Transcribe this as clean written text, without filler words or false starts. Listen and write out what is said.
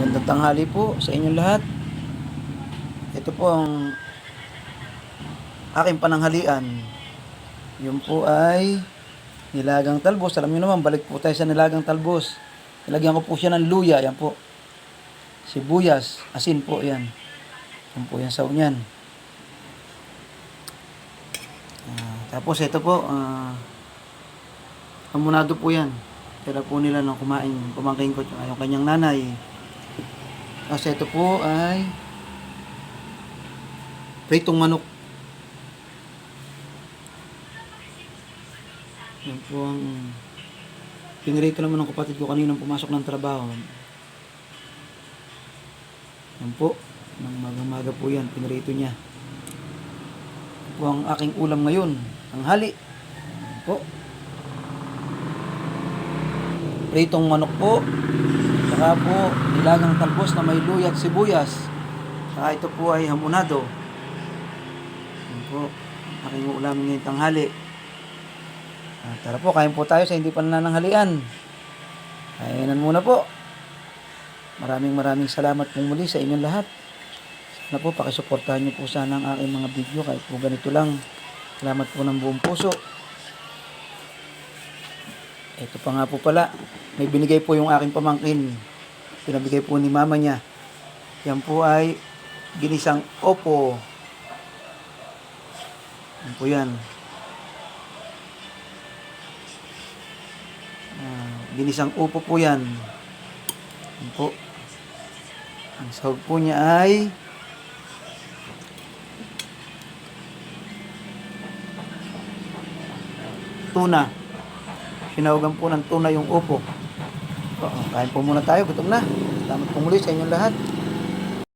Magandang tanghali po sa inyong lahat. Ito po ang aking pananghalian. Yun po ay nilagang talbos. Alam niyo naman, balik po tayo sa nilagang talbos. Nilagyan ko po siya ng luya. Yan po. Sibuyas. Asin po yan. Yan po yung saw niyan. Tapos ito po, amunado po yan. Kaya po nila nang kumain. Pumangkin ko yung kanyang nanay. Kasi ito po ay pritong manok. Yan po ang pinirito naman ng kapatid ko kaninang pumasok ng trabaho. Yan po. Ng maga po yan. Pinirito niya. Yan po ang aking ulam ngayon. Tanghali. Yan po. Pritong manok po. Saka po, nilagang talbos na may luya at sibuyas. Saka ito po ay hamonado. Yan po, aking ulam ngayong tanghali. Tara po, kain po tayo sa hindi pa nananghalian. Kainan muna po. Maraming salamat po muli sa inyong lahat. Sana po, pakisuportahan niyo po sana ang aking mga video kahit po ganito lang. Salamat po ng buong puso. Ito pa nga po pala, may binigay po yung aking pamangkin. Pinabigay po ni mama niya. Yan po ay ginisang opo. Yan po yan. Ginisang upo po yan. Yan po. Ang sahog po niya ay tuna. Sinahugan po ng tuna yung upo. Kain po muna tayo. Gutom na. Salamat po muli sa inyong lahat.